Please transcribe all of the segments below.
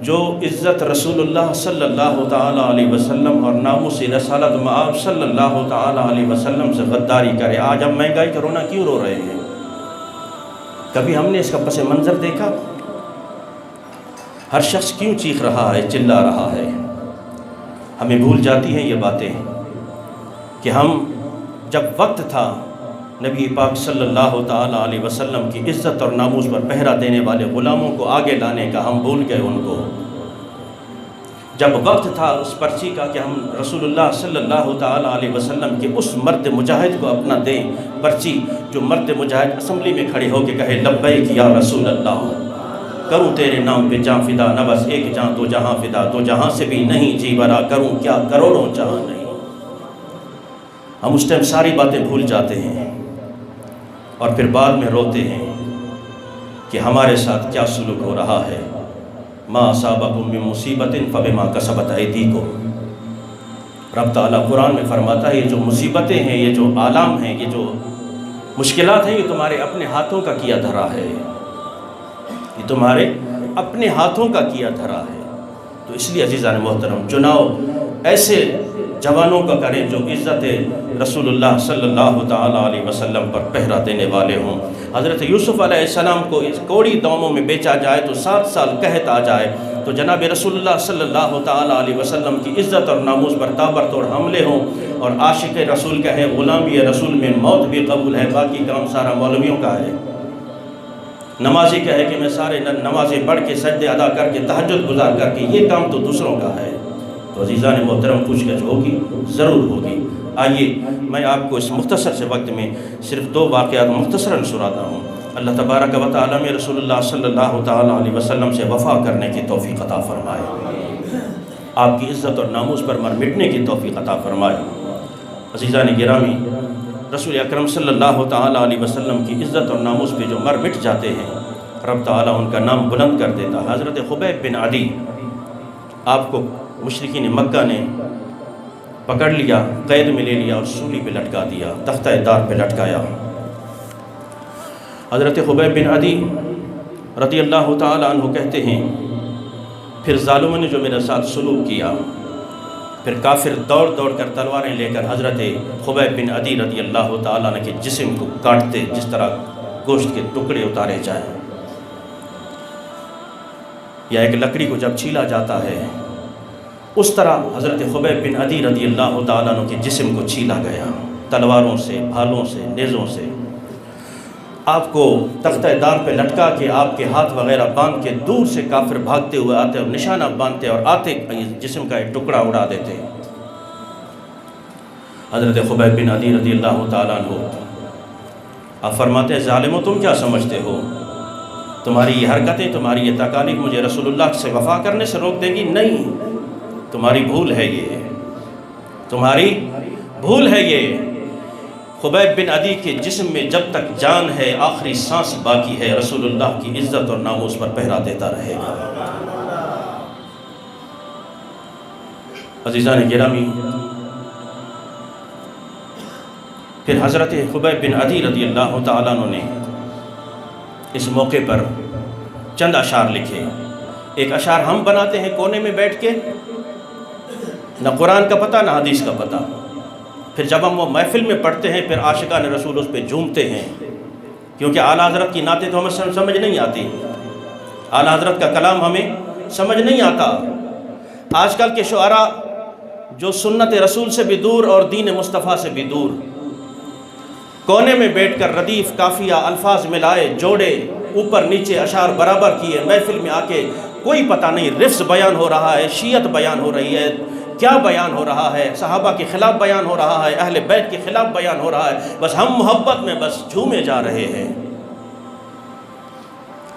جو عزت رسول اللہ صلی اللہ تعالیٰ علیہ وسلم اور ناموس رسالت مآب صلی اللہ تعالیٰ علیہ وسلم سے غداری کرے، آج ہم مہنگائی کا رونا کیوں رو رہے ہیں؟ کبھی ہم نے اس کا پس منظر دیکھا؟ ہر شخص کیوں چیخ رہا ہے، چلا رہا ہے؟ ہمیں بھول جاتی ہیں یہ باتیں کہ ہم جب وقت تھا نبی پاک صلی اللہ تعالیٰ علیہ وسلم کی عزت اور ناموس پر پہرا دینے والے غلاموں کو آگے لانے کا، ہم بھول گئے ان کو۔ جب وقت تھا اس پرچی کا کہ ہم رسول اللہ صلی اللہ تعالیٰ علیہ وسلم کے اس مرد مجاہد کو اپنا دیں پرچی، جو مرد مجاہد اسمبلی میں کھڑے ہو کے کہے لبیک یا رسول اللہ، کروں تیرے نام پہ جاں فدا، نہ بس ایک جاں تو جہاں فدا، تو جہاں سے بھی نہیں جی برا، کروں کیا کروڑوں جہاں نہیں۔ ہم اس ٹائم ساری باتیں بھول جاتے ہیں اور پھر بعد میں روتے ہیں کہ ہمارے ساتھ کیا سلوک ہو رہا ہے۔ ما اصابکم من مصیبت فبما کسبت ایدیکم، رب تعالیٰ قرآن میں فرماتا ہے یہ جو مصیبتیں ہیں، یہ جو آلام ہیں، یہ جو مشکلات ہیں، یہ تمہارے اپنے ہاتھوں کا کیا دھرا ہے، یہ تمہارے اپنے ہاتھوں کا کیا دھرا ہے۔ تو اس لیے عزیزان محترم، چناؤ ایسے جوانوں کا کریں جو عزت رسول اللہ صلی اللہ تعالیٰ علیہ وسلم پر پہرا دینے والے ہوں۔ حضرت یوسف علیہ السلام کو اس کوڑی داموں میں بیچا جائے تو 7 سال قحط آ جائے، تو جناب رسول اللہ صلی اللہ تعالیٰ علیہ وسلم کی عزت اور ناموس پر تابرتوڑ حملے ہوں، اور عاشق رسول کہے غلامی رسول میں موت بھی قبول ہے، باقی کام سارا مولویوں کا ہے۔ نمازی کہے کہ میں سارے نمازیں پڑھ کے سجدے ادا کر کے تہجد گزار کر کے، یہ کام تو دوسروں کا ہے۔ تو عزیزان محترم، پوچھ گچھ ہوگی، ضرور ہوگی۔ آئیے میں آپ کو اس مختصر سے وقت میں صرف 2 واقعات مختصراً سناتا ہوں۔ اللہ تبارک و تعالیٰ میں رسول اللہ صلی اللہ تعالیٰ علیہ وسلم سے وفا کرنے کی توفیق عطا فرمائے، آپ کی عزت اور ناموس پر مر مٹنے کی توفیق عطا فرمائے۔ عزیزان گرامی، رسول اکرم صلی اللہ تعالیٰ علیہ وسلم کی عزت اور ناموس پہ جو مر مٹ جاتے ہیں، رب تعالیٰ ان کا نام بلند کر دیتا ہے۔ حضرت خبیب بن عدی، آپ کو مشرکین مکہ نے پکڑ لیا، قید میں لے لیا اور سولی پہ لٹکا دیا، تختہ دار پہ لٹکایا۔ حضرت خبیب بن عدی رضی اللہ تعالیٰ عنہ کہتے ہیں پھر ظالموں نے جو میرے ساتھ سلوک کیا، پھر کافر دوڑ دوڑ کر تلواریں لے کر حضرت خبیب بن عدی رضی اللہ تعالیٰ عنہ کے جسم کو کاٹتے، جس طرح گوشت کے ٹکڑے اتارے جائیں، یا ایک لکڑی کو جب چھیلا جاتا ہے اس طرح حضرت خبیب بن عدی رضی اللہ تعالیٰ عنہ کے جسم کو چھیلا گیا، تلواروں سے، بھالوں سے، نیزوں سے۔ آپ کو تختہ دار پہ لٹکا کے آپ کے ہاتھ وغیرہ باندھ کے دور سے کافر بھاگتے ہوئے آتے اور نشانہ باندھتے اور آتے جسم کا ایک ٹکڑا اڑا دیتے۔ حضرت خبیب بن عدی رضی اللہ تعالیٰ عنہ آپ فرماتے ہیں ظالموں تم کیا سمجھتے ہو، تمہاری یہ حرکتیں، تمہاری یہ تکالیف مجھے رسول اللہ سے وفا کرنے سے روک دیں گی؟ نہیں، تمہاری بھول ہے، یہ تمہاری بھول ہے۔ یہ خبیب بن عدی کے جسم میں جب تک جان ہے، آخری سانس باقی ہے، رسول اللہ کی عزت اور ناموس پر پہرا دیتا رہے گا۔ عزیزان گرامی، پھر حضرت خبیب بن عدی رضی اللہ تعالیٰ عنہ نے اس موقع پر چند اشعار لکھے۔ ایک اشعار ہم بناتے ہیں کونے میں بیٹھ کے، نہ قرآن کا پتہ نہ حدیث کا پتہ، پھر جب ہم وہ محفل میں پڑھتے ہیں پھر عاشقان رسول اس پہ جھومتے ہیں، کیونکہ اعلیٰ حضرت کی نعتیں تو ہمیں سمجھ نہیں آتی، اعلیٰ حضرت کا کلام ہمیں سمجھ نہیں آتا۔ آج کل کے شعراء جو سنت رسول سے بھی دور اور دین مصطفیٰ سے بھی دور، کونے میں بیٹھ کر ردیف قافیہ الفاظ ملائے، جوڑے، اوپر نیچے اشعار برابر کیے، محفل میں آ کے کوئی پتہ نہیں رفظ بیان ہو رہا ہے، شیعت بیان ہو رہی ہے، کیا بیان ہو رہا ہے، صحابہ کے خلاف بیان ہو رہا ہے، اہل بیت کے خلاف بیان ہو رہا ہے، بس ہم محبت میں بس جھومے جا رہے ہیں۔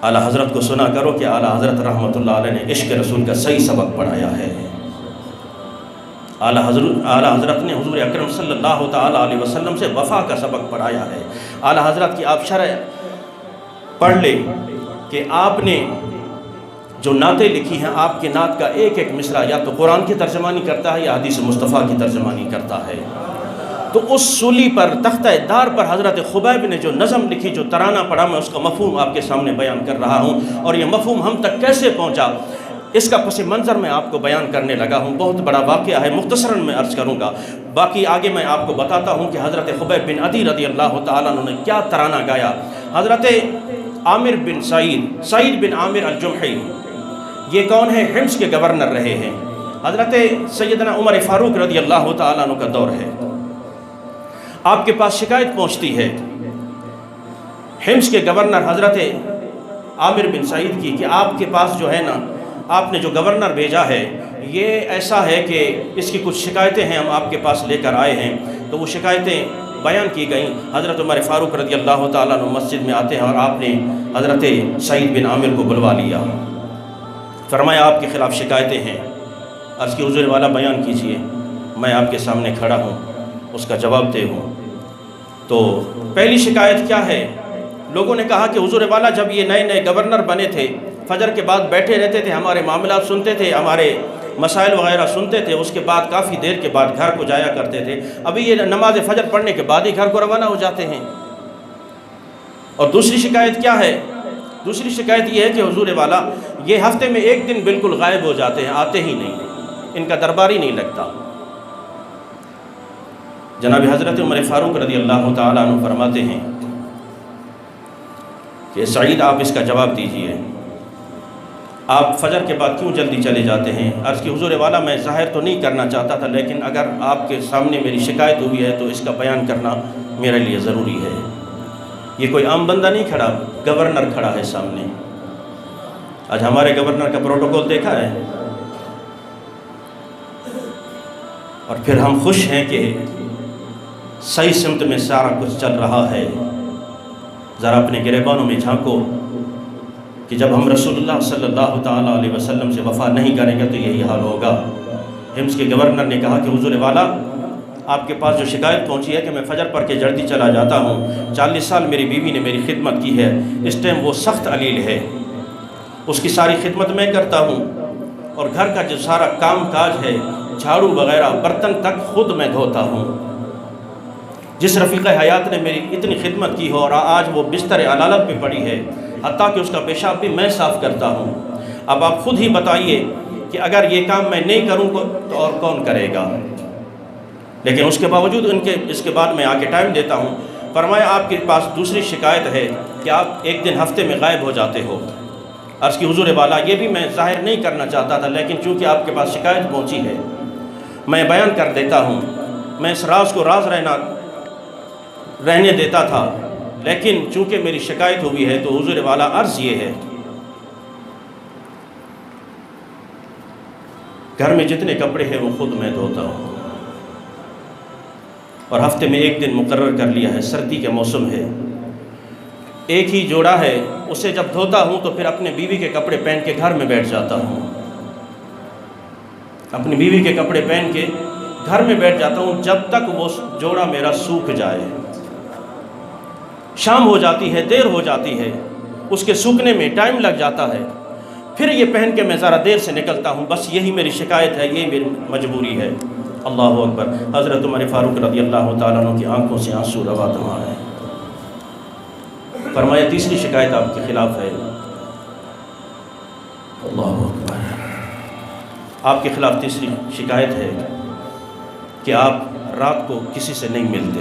اعلیٰ حضرت کو سنا کرو کہ اعلیٰ حضرت رحمۃ اللہ علیہ نے عشق رسول کا صحیح سبق پڑھایا ہے۔ اعلیٰ حضرت نے حضور اکرم صلی اللہ تعالیٰ علیہ وسلم سے وفا کا سبق پڑھایا ہے۔ اعلیٰ حضرت کی آپ شرح پڑھ لیں کہ آپ نے جو نعتیں لکھی ہیں، آپ کے نعت کا ایک ایک مصرع یا تو قرآن کی ترجمانی کرتا ہے یا حدیث مصطفیٰ کی ترجمانی کرتا ہے۔ تو اس سولی پر، تختہ دار پر حضرت خبیب نے جو نظم لکھی، جو ترانہ پڑھا، میں اس کا مفہوم آپ کے سامنے بیان کر رہا ہوں، اور یہ مفہوم ہم تک کیسے پہنچا۔ اس کا پس منظر میں آپ کو بیان کرنے لگا ہوں. بہت بڑا واقعہ ہے، مختصراً میں عرض کروں گا، باقی آگے میں آپ کو بتاتا ہوں کہ حضرت خبیب بن عدی رضی اللہ تعالیٰ عنہ نے کیا ترانہ گایا. حضرت عامر بن سعید بن عامر الجمحی، یہ کون ہے؟ حمص کے گورنر رہے ہیں. حضرت سیدنا عمر فاروق رضی اللہ تعالیٰ عنہ کا دور ہے. آپ کے پاس شکایت پہنچتی ہے حمص کے گورنر حضرت عامر بن سعید کی کہ آپ کے پاس جو ہے نا، آپ نے جو گورنر بھیجا ہے یہ ایسا ہے کہ اس کی کچھ شکایتیں ہیں، ہم آپ کے پاس لے کر آئے ہیں. تو وہ شکایتیں بیان کی گئیں. حضرت عمر فاروق رضی اللہ تعالیٰ عنہ مسجد میں آتے ہیں اور آپ نے حضرت سعید بن عامر کو بلوا لیا. فرمایا آپ کے خلاف شکایتیں ہیں. عرض کی حضور والا بیان کیجئے، میں آپ کے سامنے کھڑا ہوں، اس کا جواب دے ہوں. تو پہلی شکایت کیا ہے؟ لوگوں نے کہا کہ حضور والا جب یہ نئے نئے گورنر بنے تھے، فجر کے بعد بیٹھے رہتے تھے، ہمارے معاملات سنتے تھے، ہمارے مسائل وغیرہ سنتے تھے، اس کے بعد کافی دیر کے بعد گھر کو جایا کرتے تھے. ابھی یہ نماز فجر پڑھنے کے بعد ہی گھر کو روانہ ہو جاتے ہیں. اور دوسری شکایت کیا ہے؟ دوسری شکایت یہ ہے کہ حضور والا یہ ہفتے میں ایک دن بالکل غائب ہو جاتے ہیں، آتے ہی نہیں، ان کا دربار ہی نہیں لگتا. جناب حضرت عمر فاروق رضی اللہ تعالیٰ عنہ فرماتے ہیں کہ سعید آپ اس کا جواب دیجئے، آپ فجر کے بعد کیوں جلدی چلے جاتے ہیں؟ عرض کی حضور والا میں ظاہر تو نہیں کرنا چاہتا تھا، لیکن اگر آپ کے سامنے میری شکایت ہوئی ہے تو اس کا بیان کرنا میرے لیے ضروری ہے. یہ کوئی عام بندہ نہیں کھڑا، گورنر کھڑا ہے سامنے. آج ہمارے گورنر کا پروٹوکول دیکھا ہے، اور پھر ہم خوش ہیں کہ صحیح سمت میں سارا کچھ چل رہا ہے. ذرا اپنے گریبانوں میں جھانکو کہ جب ہم رسول اللہ صلی اللہ تعالیٰ علیہ وسلم سے وفا نہیں کریں گے تو یہی حال ہوگا. حمص کے گورنر نے کہا کہ حضور والا آپ کے پاس جو شکایت پہنچی ہے کہ میں فجر پڑھ کے جلدی چلا جاتا ہوں، 40 سال میری بیوی نے میری خدمت کی ہے، اس ٹائم وہ سخت علیل ہے، اس کی ساری خدمت میں کرتا ہوں، اور گھر کا جو سارا کام کاج ہے، جھاڑو وغیرہ، برتن تک خود میں دھوتا ہوں. جس رفیق حیات نے میری اتنی خدمت کی ہو اور آج وہ بستر علالت پہ پڑی ہے، حتیٰ کہ اس کا پیشاب بھی میں صاف کرتا ہوں. اب آپ خود ہی بتائیے کہ اگر یہ کام میں نہیں کروں تو اور کون کرے گا؟ لیکن اس کے باوجود اس کے بعد میں آ کے ٹائم دیتا ہوں. فرمایا آپ کے پاس دوسری شکایت ہے کہ آپ ایک دن ہفتے میں غائب ہو جاتے ہو. عرض کی حضور والا یہ بھی میں ظاہر نہیں کرنا چاہتا تھا، لیکن چونکہ آپ کے پاس شکایت پہنچی ہے میں بیان کر دیتا ہوں. میں اس راز کو راز رہنے دیتا تھا، لیکن چونکہ میری شکایت ہوئی ہے تو حضور والا عرض یہ ہے، گھر میں جتنے کپڑے ہیں وہ خود میں دھوتا ہوں، اور ہفتے میں ایک دن مقرر کر لیا ہے. سردی کے موسم ہے، ایک ہی جوڑا ہے، اسے جب دھوتا ہوں تو پھر اپنے بیوی کے کپڑے پہن کے گھر میں بیٹھ جاتا ہوں. اپنی بیوی کے کپڑے پہن کے گھر میں بیٹھ جاتا ہوں جب تک وہ جوڑا میرا سوکھ جائے. شام ہو جاتی ہے، دیر ہو جاتی ہے، اس کے سوکھنے میں ٹائم لگ جاتا ہے، پھر یہ پہن کے میں ذرا دیر سے نکلتا ہوں. بس یہی میری شکایت ہے، یہی میری مجبوری ہے. اللہ اکبر. حضرت عمر فاروق رضی اللہ تعالیٰ عنہ کی آنکھوں سے آنسو روا دوا ہے. فرمایا تیسری شکایت آپ کے خلاف ہے. اللہ اکبر. آپ کے خلاف تیسری شکایت ہے کہ آپ رات کو کسی سے نہیں ملتے،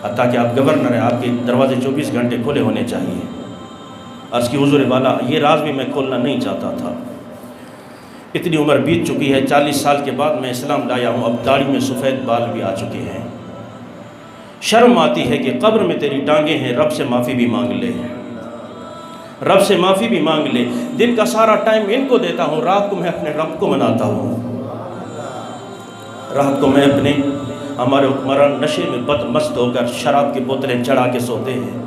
حتیٰ کہ آپ گورنر ہیں، آپ کے دروازے 24 گھنٹے کھلے ہونے چاہیے. عرض کی حضور والا یہ راز بھی میں کھولنا نہیں چاہتا تھا. اتنی عمر بیت چکی ہے، 40 سال کے بعد میں اسلام لایا ہوں، اب داڑھی میں سفید بال بھی آ چکے ہیں. شرم آتی ہے کہ قبر میں تیری ٹانگیں ہیں، رب سے معافی بھی مانگ لے، رب سے معافی بھی مانگ لے. دن کا سارا ٹائم ان کو دیتا ہوں، رات کو میں اپنے رب کو مناتا ہوں. رات کو میں اپنے ہمارے حکمران نشے میں بد مست ہو کر شراب کی بوتلیں چڑھا کے سوتے ہیں،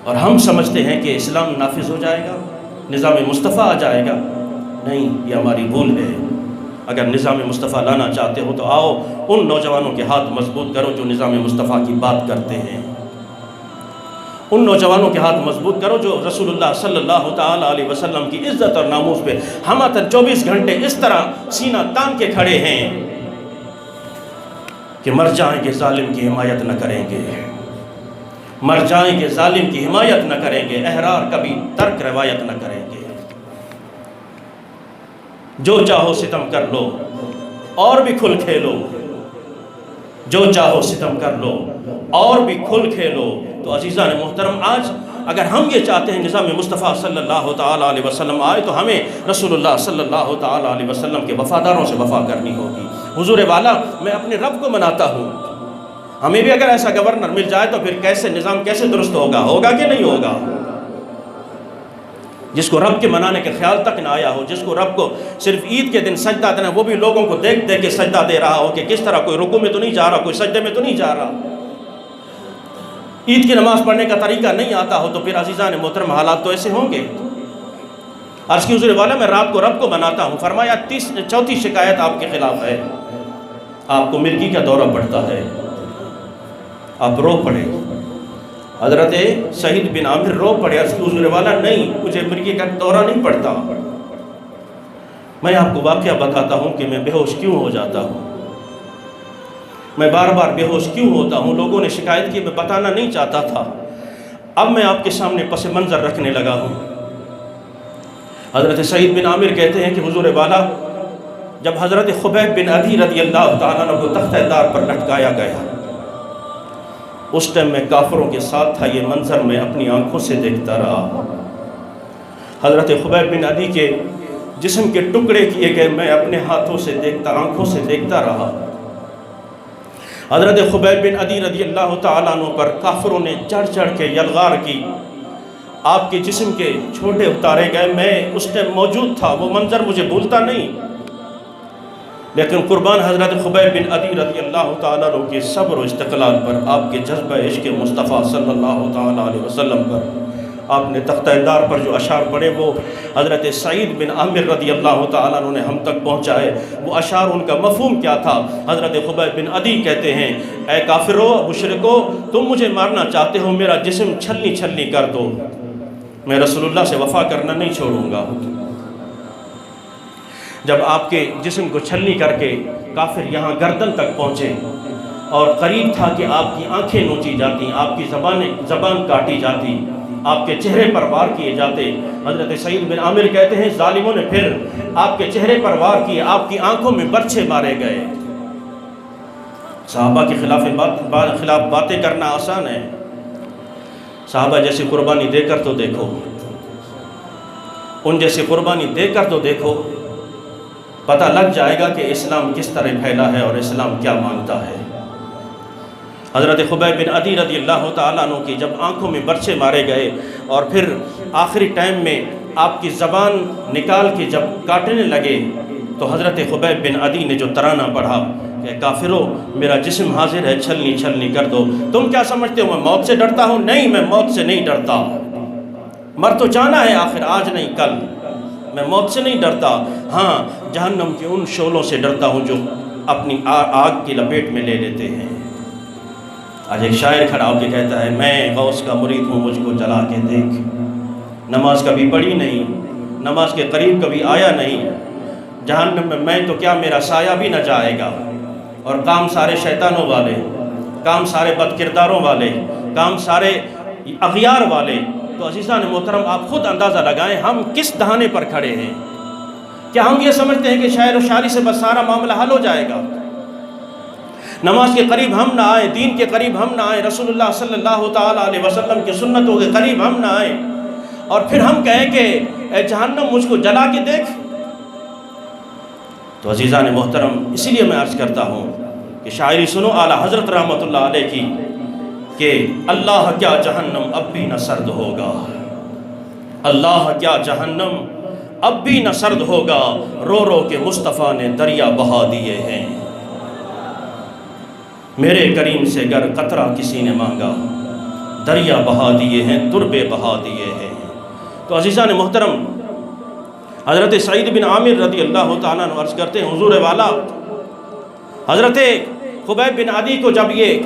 اور ہم سمجھتے ہیں کہ اسلام نافذ ہو جائے گا، نظام مصطفیٰ آ جائے گا. نہیں، یہ ہماری بھول ہے. اگر نظام مصطفیٰ لانا چاہتے ہو تو آؤ ان نوجوانوں کے ہاتھ مضبوط کرو جو نظام مصطفیٰ کی بات کرتے ہیں. ان نوجوانوں کے ہاتھ مضبوط کرو جو رسول اللہ صلی اللہ تعالیٰ علیہ وسلم کی عزت اور ناموس پہ ہماتن 24 گھنٹے اس طرح سینہ تان کے کھڑے ہیں کہ مر جائیں گے ظالم کی حمایت نہ کریں گے. مر جائیں گے ظالم کی حمایت نہ کریں گے، احرار کبھی ترک روایت نہ کریں گے۔ جو چاہو ستم کر لو اور بھی کھل کھیلو، جو چاہو ستم کر لو اور بھی کھل کھیلو۔ تو عزیزان محترم، آج اگر ہم یہ چاہتے ہیں نظام مصطفیٰ صلی اللہ تعالیٰ علیہ وسلم آئے تو ہمیں رسول اللہ صلی اللہ تعالیٰ علیہ وسلم کے وفاداروں سے وفا کرنی ہوگی۔ حضور والا، میں اپنے رب کو مناتا ہوں، ہمیں بھی اگر ایسا گورنر مل جائے تو پھر کیسے نظام کیسے درست ہوگا کہ نہیں ہوگا؟ جس کو رب کے منانے کے خیال تک نہ آیا ہو، جس کو رب کو صرف عید کے دن سجدہ دینا، وہ بھی لوگوں کو دیکھ دیکھ کے سجدہ دے رہا ہو کہ کس طرح کوئی رکوع میں تو نہیں جا رہا، کوئی سجدے میں تو نہیں جا رہا، عید کی نماز پڑھنے کا طریقہ نہیں آتا ہو، تو پھر عزیزان محترم حالات تو ایسے ہوں گے۔ عرض کی حضور والا، میں رات کو رب کو مناتا ہوں، فرمایا چوتھی شکایت آپ کے خلاف ہے، آپ کو مرگی کا دورہ پڑتا ہے، آپ رو پڑے۔ حضرت سعید بن عامر رو پڑے، عرض کی حضور والا نہیں، مجھے مرگی کا دورہ نہیں پڑتا۔ میں آپ کو واقعہ بتاتا ہوں کہ میں بے ہوش کیوں ہو جاتا ہوں، میں بار بار بے ہوش کیوں ہوتا ہوں۔ لوگوں نے شکایت کی، میں بتانا نہیں چاہتا تھا، اب میں آپ کے سامنے پس منظر رکھنے لگا ہوں۔ حضرت سعید بن عامر کہتے ہیں کہ حضور والا، جب حضرت خبیب بن عدی رضی اللہ تعالیٰ عنہ کو تختہ دار پر لٹکایا گیا، اس ٹائم میں کافروں کے ساتھ تھا، یہ منظر میں اپنی آنکھوں سے دیکھتا رہا۔ حضرت خبیب بن عدی کے جسم کے ٹکڑے کیے گئے، میں اپنے ہاتھوں سے دیکھتا، آنکھوں سے دیکھتا رہا۔ حضرت خبیب بن عدی رضی اللہ تعالیٰ عنہ پر کافروں نے چڑھ چڑھ کے یلغار کی، آپ کے جسم کے چھوٹے اتارے گئے، میں اس ٹائم موجود تھا، وہ منظر مجھے بھولتا نہیں۔ لیکن قربان حضرت خبیب بن عدی رضی اللہ تعالیٰ عنہ کے صبر و استقلال پر، آپ کے جذبہ عشق مصطفیٰ صلی اللہ تعالیٰ علیہ وسلم پر، آپ نے تختہ دار پر جو اشعار پڑھے وہ حضرت سعید بن عامر رضی اللہ تعالیٰ عنہ نے ہم تک پہنچائے۔ وہ اشعار، ان کا مفہوم کیا تھا؟ حضرت خبیب بن عدی کہتے ہیں، اے کافرو، مشرکو، تم مجھے مارنا چاہتے ہو، میرا جسم چھلنی چھلنی کر دو، میں رسول اللہ سے وفا کرنا نہیں چھوڑوں گا۔ جب آپ کے جسم کو چھلنی کر کے کافر یہاں گردن تک پہنچے اور قریب تھا کہ آپ کی آنکھیں نوچی جاتی، آپ کی زبان کاٹی جاتی، آپ کے چہرے پر وار کیے جاتے، حضرت سعید بن عامر کہتے ہیں ظالموں نے پھر آپ کے چہرے پر وار کیے، آپ کی آنکھوں میں برچھے مارے گئے۔ صحابہ کے خلاف باتیں کرنا آسان ہے، صحابہ جیسی قربانی دے کر تو دیکھو، ان جیسی قربانی دے کر تو دیکھو، پتہ لگ جائے گا کہ اسلام کس طرح پھیلا ہے اور اسلام کیا مانگتا ہے۔ حضرت خبیب بن عدی رضی اللہ تعالیٰ عنہ کی جب آنکھوں میں برچھے مارے گئے اور پھر آخری ٹائم میں آپ کی زبان نکال کے جب کاٹنے لگے، تو حضرت خبیب بن عدی نے جو ترانہ پڑھا کہ کافرو، میرا جسم حاضر ہے، چھلنی چھلنی کر دو۔ تم کیا سمجھتے ہو میں موت سے ڈرتا ہوں؟ نہیں، میں موت سے نہیں ڈرتا، مر تو جانا ہے آخر، آج نہیں کل، میں موت سے نہیں ڈرتا، ہاں جہنم کے ان شعلوں سے ڈرتا ہوں جو اپنی آگ کی لپیٹ میں لے لیتے ہیں۔ آج ایک شاعر کھڑا ہو کے کہتا ہے، میں غوث کا مرید ہوں، مجھ کو جلا کے دیکھ، نماز کبھی پڑھی نہیں، نماز کے قریب کبھی آیا نہیں، جہنم میں تو کیا میرا سایہ بھی نہ جائے گا، اور کام سارے شیطانوں والے، کام سارے بد کرداروں والے، کام سارے اغیار والے۔ تو عزیزان محترم، آپ خود اندازہ لگائیں ہم کس دہانے پر کھڑے ہیں۔ کیا ہم یہ سمجھتے ہیں کہ شاعر و شاعری سے بس سارا معاملہ حل ہو جائے گا؟ نماز کے قریب ہم نہ آئیں، دین کے قریب ہم نہ آئیں، رسول اللہ صلی اللہ تعالیٰ علیہ وسلم کی سنتوں کے قریب ہم نہ آئیں، اور پھر ہم کہیں کہ اے جہنم مجھ کو جلا کے دیکھ؟ تو عزیزان محترم، اسی لیے میں عرض کرتا ہوں کہ شاعری سنو اعلیٰ حضرت رحمۃ اللہ علیہ کی کہ اللہ کیا جہنم اب بھی نہ سرد ہوگا، اللہ کیا جہنم اب بھی نہ سرد ہوگا، رو رو کے مصطفیٰ نے دریا بہا دیے ہیں، میرے کریم سے گر قطرہ کسی نے مانگا، دریا بہا دیے ہیں، تربے بہا دیے ہیں۔ تو عزیزان محترم، حضرت سعید بن عامر رضی اللہ تعالیٰ عنہ عرض کرتے ہیں، حضور والا، حضرت خبیب بن عدی کو جب یہ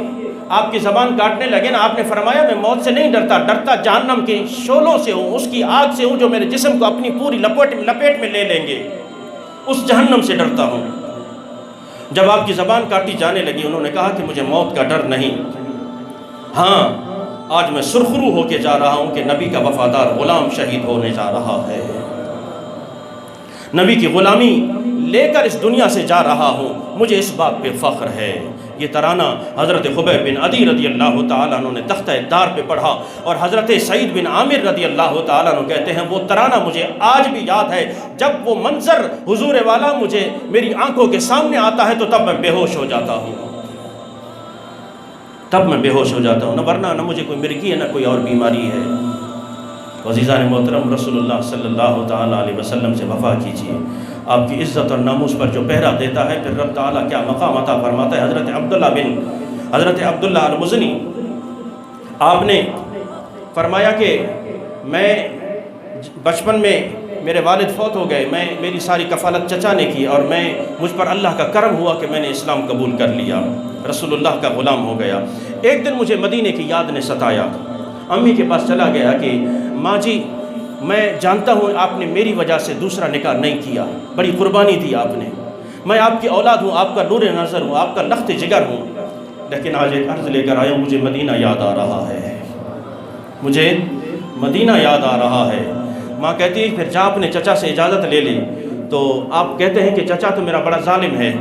آپ کی زبان کاٹنے لگے نا، آپ نے فرمایا میں موت سے نہیں ڈرتا، ڈرتا جہنم کے شعلوں سے ہوں، اس کی آگ سے ہوں جو میرے جسم کو اپنی پوری لپیٹ میں لے لیں گے، اس جہنم سے ڈرتا ہوں۔ جب آپ کی زبان کاٹی جانے لگی، انہوں نے کہا کہ مجھے موت کا ڈر نہیں، ہاں آج میں سرخرو ہو کے جا رہا ہوں کہ نبی کا وفادار غلام شہید ہونے جا رہا ہے، نبی کی غلامی لے کر اس دنیا سے جا رہا ہوں، مجھے اس بات پہ فخر ہے۔ یہ ترانہ حضرت خبیب بن عدی رضی اللہ تعالیٰ عنہ نے تختہ دار پہ پڑھا، اور حضرت سعید بن عامر رضی اللہ تعالیٰ عنہ کہتے ہیں وہ ترانہ مجھے آج بھی یاد ہے، جب وہ منظر حضور والا مجھے میری آنکھوں کے سامنے آتا ہے تو تب میں بے ہوش ہو جاتا ہوں، تب میں بے ہوش ہو جاتا ہوں، نہ ورنہ نہ مجھے کوئی مرگی ہے نہ کوئی اور بیماری ہے۔ عزیزان محترم، رسول اللہ صلی اللہ تعالیٰ علیہ وسلم سے وفا کیجیے، آپ کی عزت اور ناموس پر جو پہرا دیتا ہے پھر رب تعالیٰ کیا مقام عطا فرماتا ہے۔ حضرت عبداللہ المزنی، آپ نے فرمایا کہ میں بچپن میں میرے والد فوت ہو گئے، میری ساری کفالت چچا نے کی، اور مجھ پر اللہ کا کرم ہوا کہ میں نے اسلام قبول کر لیا، رسول اللہ کا غلام ہو گیا۔ ایک دن مجھے مدینے کی یاد نے ستایا، امی کے پاس چلا گیا کہ ماں جی میں جانتا ہوں آپ نے میری وجہ سے دوسرا نکاح نہیں کیا، بڑی قربانی دی آپ نے، میں آپ کی اولاد ہوں، آپ کا نور نظر ہوں، آپ کا لخت جگر ہوں، لیکن آج ایک عرض لے کر آیا ہوں، مجھے مدینہ یاد آ رہا ہے، مجھے مدینہ یاد آ رہا ہے۔ ماں کہتی ہے پھر جا اپنے چچا سے اجازت لے لی، تو آپ کہتے ہیں کہ چچا تو میرا بڑا ظالم ہے،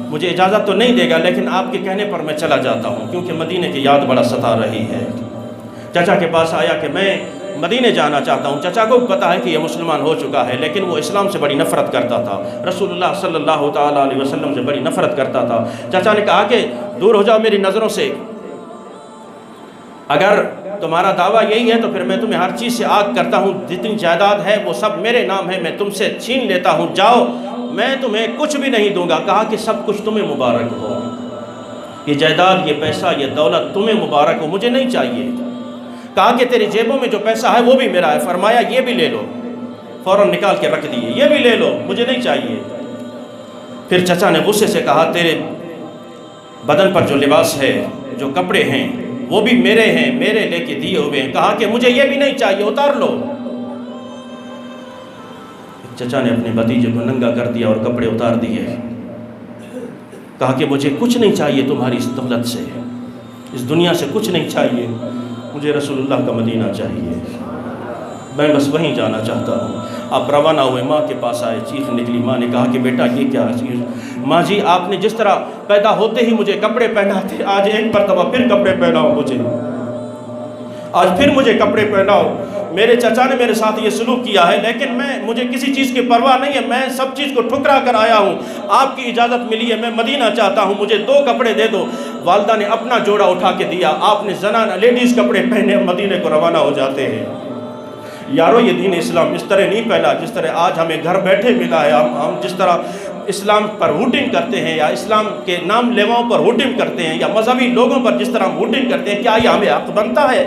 مجھے اجازت تو نہیں دے گا، لیکن آپ کے کہنے پر میں چلا جاتا ہوں کیونکہ مدینے کی یاد بڑا ستا رہی ہے۔ چچا کے پاس آیا کہ میں مدینے جانا چاہتا ہوں، چچا کو پتا ہے کہ یہ مسلمان ہو چکا ہے، لیکن وہ اسلام سے بڑی نفرت کرتا تھا، رسول اللہ صلی اللہ تعالیٰ علیہ وسلم سے بڑی نفرت کرتا تھا۔ چچا نے کہا کہ دور ہو جاؤ میری نظروں سے، اگر تمہارا دعویٰ یہی ہے تو پھر میں تمہیں ہر چیز سے آگ کرتا ہوں، جتنی جائیداد ہے وہ سب میرے نام ہے، میں تم سے چھین لیتا ہوں، جاؤ میں تمہیں کچھ بھی نہیں دوں گا۔ کہا کہ سب کچھ تمہیں مبارک ہو، یہ جائیداد، یہ پیسہ، یہ دولت تمہیں مبارک ہو، مجھے نہیں چاہیے۔ کہا کہ تیری جیبوں میں جو پیسہ ہے وہ بھی میرا ہے، فرمایا یہ بھی لے لو، فوراً نکال کے رکھ دیے، یہ بھی لے لو، مجھے نہیں چاہیے۔ پھر چچا نے غصے سے کہا تیرے بدن پر جو لباس ہے، جو کپڑے ہیں وہ بھی میرے ہیں، میرے لے کے دیے ہوئے ہیں۔ کہا کہ مجھے یہ بھی نہیں چاہیے، اتار لو۔ چچا نے اپنے بھتیجے کو ننگا کر دیا اور کپڑے اتار دیے، کہا کہ مجھے کچھ نہیں چاہیے تمہاری اس دولت سے، اس دنیا سے کچھ نہیں چاہیے، مجھے رسول اللہ کا مدینہ چاہیے، میں بس وہیں جانا چاہتا ہوں۔ آپ روانہ ہوئے، ماں کے پاس آئے، چیخ نکلی، ماں نے کہا کہ بیٹا یہ کیا چیز؟ ماں جی آپ نے جس طرح پیدا ہوتے ہی مجھے کپڑے پہناتے، آج ایک مرتبہ پھر کپڑے پہناؤ مجھے، آج پھر مجھے کپڑے پہناؤ۔ میرے چچا نے میرے ساتھ یہ سلوک کیا ہے، لیکن مجھے کسی چیز کی پرواہ نہیں ہے، میں سب چیز کو ٹھکرا کر آیا ہوں، آپ کی اجازت ملی ہے، میں مدینہ چاہتا ہوں، مجھے 2 کپڑے دے دو۔ والدہ نے اپنا جوڑا اٹھا کے دیا، آپ نے لیڈیز کپڑے پہنے مدینے کو روانہ ہو جاتے ہیں۔ یارو یہ دین اسلام اس طرح نہیں پھیلا جس طرح آج ہمیں گھر بیٹھے ملا ہے، ہم جس طرح اسلام پر ہوٹنگ کرتے ہیں یا اسلام کے نام لیواؤں پر ہوٹنگ کرتے ہیں یا مذہبی لوگوں پر جس طرح ہم ہوٹنگ کرتے ہیں، کیا یہ ہمیں حق بنتا ہے؟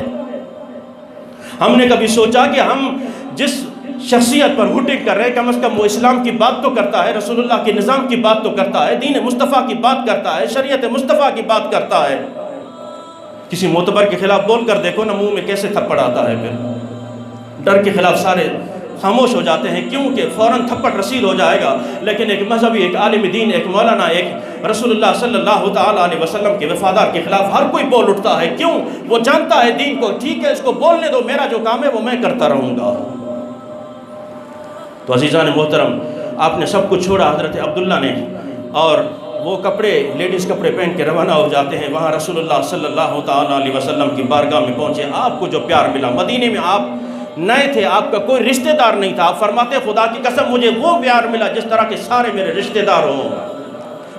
ہم نے کبھی سوچا کہ ہم جس شخصیت پر ہوٹنگ کر رہے ہیں کم از کم وہ اسلام کی بات تو کرتا ہے، رسول اللہ کے نظام کی بات تو کرتا ہے، دین مصطفیٰ کی بات کرتا ہے، شریعت مصطفیٰ کی بات کرتا ہے۔ کسی معتبر کے خلاف بول کر دیکھو نا، منہ میں کیسے تھپڑ آتا ہے، پھر ڈر کے خلاف سارے خاموش ہو جاتے ہیں، کیوں کہ فوراً تھپڑ رسید ہو جائے گا۔ لیکن ایک مذہبی، ایک عالم دین، ایک مولانا، ایک رسول اللہ صلی اللہ تعالیٰ علیہ وسلم کے وفادار کے خلاف ہر کوئی بول اٹھتا ہے، کیوں؟ وہ جانتا ہے دین کو، ٹھیک ہے اس کو بولنے دو، میرا جو کام ہے وہ میں کرتا رہوں گا۔ تو عزیزان محترم، آپ نے سب کچھ چھوڑا حضرت عبداللہ نے، اور وہ کپڑے لیڈیز کپڑے پہن کے روانہ ہو جاتے ہیں، وہاں رسول اللہ صلی اللہ تعالیٰ علیہ وسلم کی بارگاہ میں پہنچے۔ آپ کو جو پیار ملا، مدینے میں آپ نئے تھے، آپ کا کوئی رشتہ دار نہیں تھا، آپ فرماتے خدا کی قسم مجھے وہ پیار ملا جس طرح کے سارے میرے رشتہ دار ہوں۔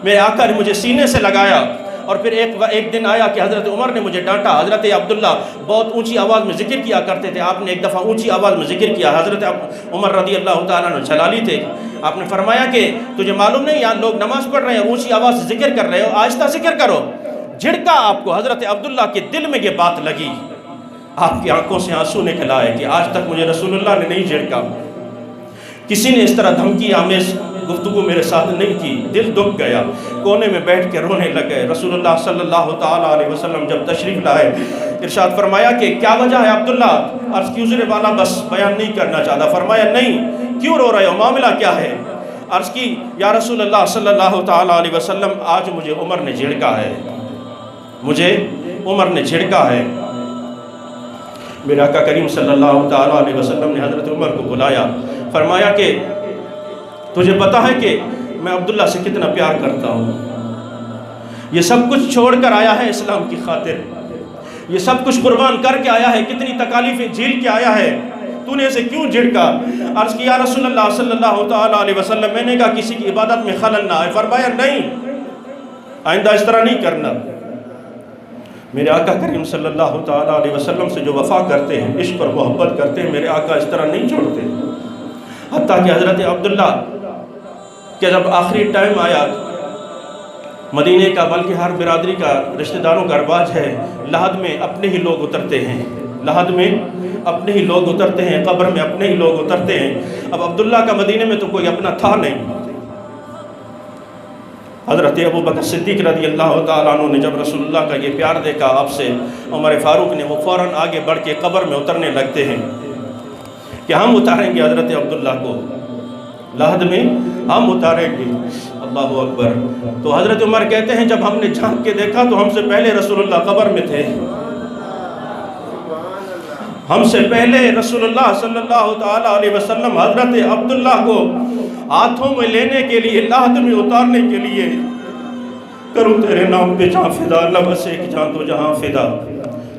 میرے آقا نے مجھے سینے سے لگایا، اور پھر ایک دن آیا کہ حضرت عمر نے مجھے ڈانٹا۔ حضرت عبداللہ بہت اونچی آواز میں ذکر کیا کرتے تھے، آپ نے ایک دفعہ اونچی آواز میں ذکر کیا، حضرت عمر رضی اللہ تعالیٰ عنہ جلالی تھے، آپ نے فرمایا کہ تجھے معلوم نہیں یہاں لوگ نماز پڑھ رہے ہیں، اونچی آواز سے ذکر کر رہے ہو، آہستہ ذکر کرو۔ جھڑکا آپ کو، حضرت عبداللہ کے دل میں یہ بات لگی، آپ کی آنکھوں سے آنسو نکل آئے کہ آج تک مجھے رسول اللہ نے نہیں جھڑکا، کسی نے اس طرح دھمکی آمیز گفتگو میرے ساتھ نہیں کی، دل دکھ گیا، کونے میں بیٹھ کے رونے لگے۔ رسول اللہ صلی اللہ تعالیٰ علیہ وسلم جب تشریف لائے، ارشاد فرمایا کہ کیا وجہ ہے عبداللہ؟ عرض کی حضور والا بس بیان نہیں کرنا چاہتا۔ فرمایا نہیں، کیوں رو رہے ہو، معاملہ کیا ہے؟ عرض کی یا رسول اللہ صلی اللہ تعالیٰ علیہ وسلم آج مجھے عمر نے جھڑکا ہے، مجھے عمر نے جھڑکا ہے۔ میرے آقا کریم صلی اللہ تعالیٰ علیہ وسلم نے حضرت عمر کو بلایا، فرمایا کہ تجھے پتہ ہے کہ میں عبداللہ سے کتنا پیار کرتا ہوں، یہ سب کچھ چھوڑ کر آیا ہے اسلام کی خاطر، یہ سب کچھ قربان کر کے آیا ہے، کتنی تکالیفیں جھیل کے آیا ہے، تو نے اسے کیوں جھڑکا؟ عرض کیا رسول اللہ صلی اللہ تعالیٰ علیہ وسلم، میں نے کہا کسی کی عبادت میں خلل نہ آئے۔ فرمایا نہیں، آئندہ اس طرح نہیں کرنا۔ میرے آقا کریم صلی اللہ تعالیٰ علیہ وسلم سے جو وفا کرتے ہیں، عشق اور محبت کرتے ہیں، میرے آقا اس طرح نہیں چھوڑتے۔ حتیٰ کہ حضرت عبداللہ کہ جب آخری ٹائم آیا مدینے کا، بلکہ ہر برادری کا رشتہ داروں کا رواج ہے، لحد میں اپنے ہی لوگ اترتے ہیں، لحد میں اپنے ہی لوگ اترتے ہیں، قبر میں اپنے ہی لوگ اترتے ہیں۔ اب عبداللہ کا مدینے میں تو کوئی اپنا تھا نہیں۔ حضرت ابو بکر صدیق رضی اللہ تعالیٰ عنہ نے جب رسول اللہ کا یہ پیار دیکھا آپ سے، عمر فاروق نے، وہ فوراً آگے بڑھ کے قبر میں اترنے لگتے ہیں کہ ہم اتاریں گے حضرت عبداللہ کو، لحد میں ہم اتاریں گے۔ اللہ اکبر۔ تو حضرت عمر کہتے ہیں جب ہم نے جھانک کے دیکھا تو ہم سے پہلے رسول اللہ قبر میں تھے، ہم سے پہلے رسول اللہ صلی اللہ تعالیٰ علیہ وسلم حضرت عبداللہ کو ہاتھوں میں لینے کے لیے، لحد میں اتارنے کے لیے، کروں تیرے نام پہ جہاں فدا، لبس ایک جہاں تو جہاں فدا،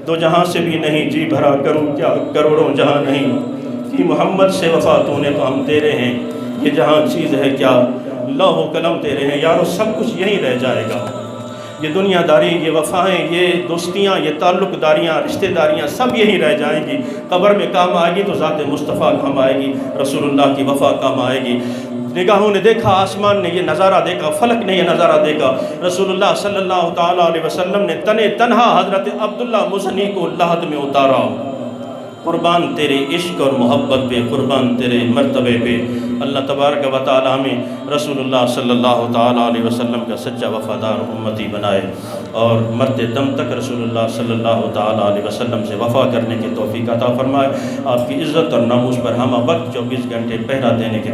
دو جہاں سے بھی نہیں جی بھرا، کروں کیا کروڑوں جہاں نہیں، کہ محمد سے وفا تو نے تو ہم تیرے ہیں، یہ جہاں چیز ہے کیا، لوح و قلم تیرے ہیں۔ یارو سب کچھ یہیں رہ جائے گا، یہ دنیا داری، یہ وفائیں، یہ دوستیاں، یہ تعلق داریاں، رشتہ داریاں سب یہیں رہ جائیں گی۔ قبر میں کام آئے گی تو ذات مصطفیٰ کام آئے گی، رسول اللہ کی وفا کام آئے گی۔ نگاہوں نے دیکھا، آسمان نے یہ نظارہ دیکھا، فلک نے یہ نظارہ دیکھا، رسول اللہ صلی اللہ تعالیٰ علیہ وسلم نے تنے تنہا حضرت عبداللہ مزنی کو لحد میں اتارا۔ قربان تیرے عشق اور محبت پہ، قربان تیرے مرتبے پہ، اللہ تبارک و تعالیٰ ہمیں رسول اللہ صلی اللہ تعالیٰ علیہ وسلم کا سچا وفادار امتی بنائے، اور مرتے دم تک رسول اللہ صلی اللہ تعالیٰ علیہ وسلم سے وفا کرنے کی توفیق عطا فرمائے۔ آپ کی عزت اور ناموس پر ہمہ وقت 24 گھنٹے پہرا دینے کے